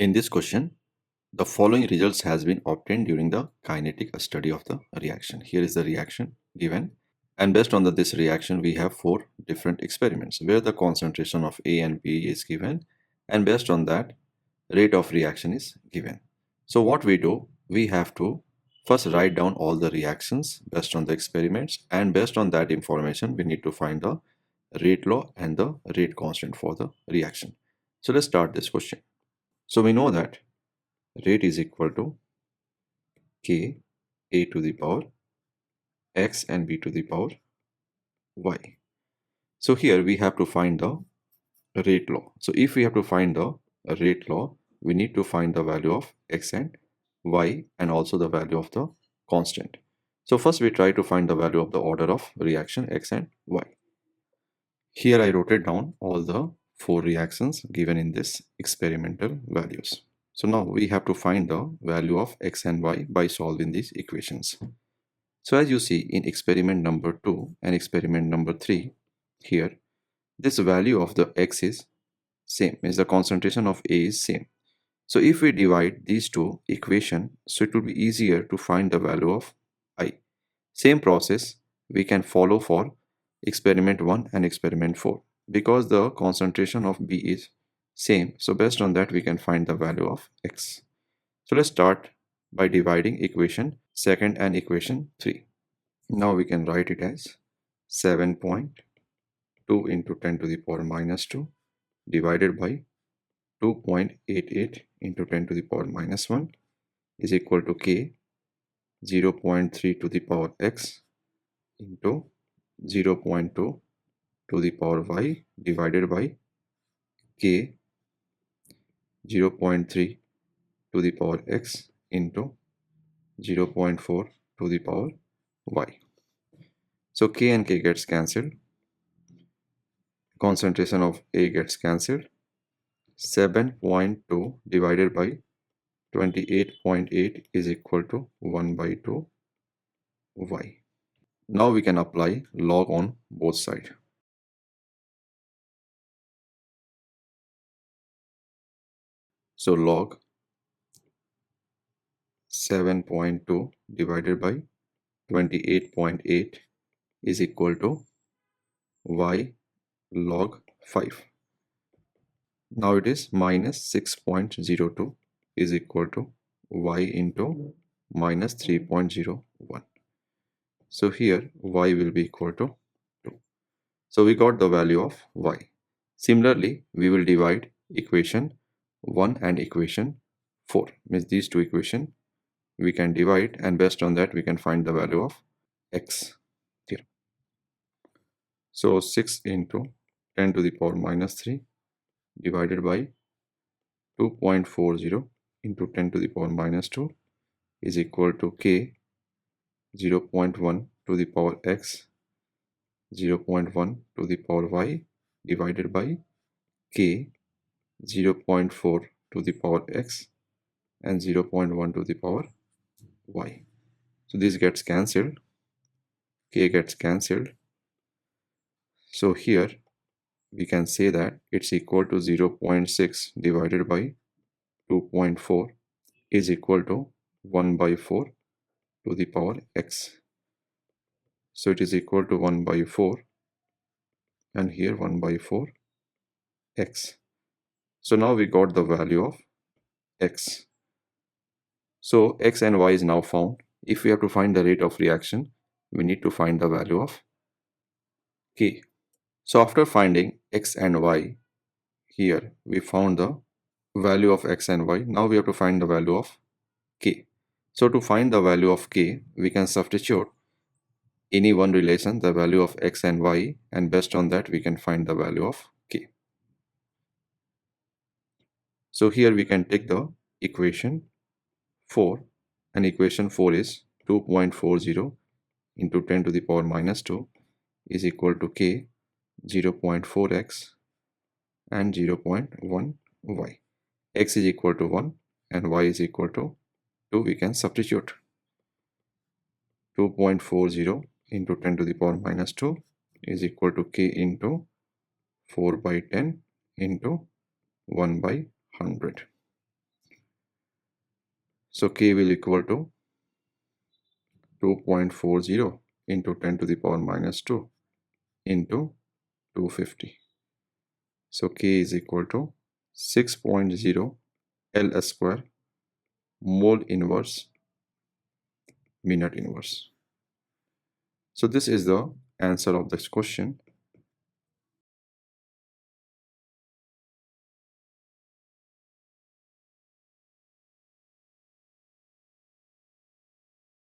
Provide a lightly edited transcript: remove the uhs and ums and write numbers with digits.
In this question, the following results has been obtained during the kinetic study of the reaction. Here is the reaction given, and based on this reaction we have four different experiments where the concentration of A and B is given, and based on that rate of reaction is given. So what we do, we have to first write down all the reactions based on the experiments, and based on that information we need to find the rate law and the rate constant for the reaction. So let's start this question. So we know that rate is equal to k a to the power x and b to the power y. So here we have to find the rate law. So if we have to find the rate law, we need to find the value of x and y and also the value of the constant. So first we try to find the value of the order of reaction x and y. Here I wrote it down all the four reactions given in this experimental values. So now we have to find the value of x and y by solving these equations. So as you see in experiment number 2 and experiment number 3, here this value of the x is same, means the concentration of A is same. So if we divide these two equations, so it will be easier to find the value of I. Same process we can follow for experiment 1 and experiment 4 because the concentration of B is same. So based on that we can find the value of x. So let's start by dividing equation 2 and equation 3. Now we can write it as 7.2 into 10 to the power minus 2 divided by 2.88 into 10 to the power minus 1 is equal to k 0.3 to the power x into 0.2 to the power y divided by k 0.3 to the power x into 0.4 to the power y. So k and k gets cancelled. Concentration of A gets cancelled. 7.2 divided by 28.8 is equal to 1 by 2 y. Now we can apply log on both sides. So log 7.2 divided by 28.8 is equal to y log 5. Now it is minus 6.02 is equal to y into minus 3.01. So here y will be equal to 2. So we got the value of y. Similarly, we will divide equation 1 and equation 4. Means these two equations we can divide, and based on that we can find the value of x here. So 6 into 10 to the power minus 3 divided by 2.40 into 10 to the power minus 2 is equal to k 0.1 to the power x 0.1 to the power y divided by k 0.4 to the power x and 0.1 to the power y. So this gets cancelled, k gets cancelled. So here we can say that it's equal to 0.6 divided by 2.4 is equal to 1 by 4 to the power x. So it is equal to 1 by 4 and here 1 by 4 x. So now we got the value of x. So x and y is now found. If we have to find the rate of reaction, we need to find the value of k. So after finding x and y, here we found the value of x and y. Now we have to find the value of k. So to find the value of k, we can substitute any one relation, the value of x and y, and based on that we can find the value of k. So here we can take the equation 4, and equation 4 is 2.40 into 10 to the power minus 2 is equal to k 0.4x and 0.1 y. X is equal to 1 and y is equal to 2. We can substitute 2.40 into 10 to the power minus 2 is equal to k into 4 by 10 into 1 by 100. So K will equal to 2.40 into 10 to the power minus 2 into 250. So K is equal to 6.0 L square mole inverse minute inverse. So this is the answer of this question.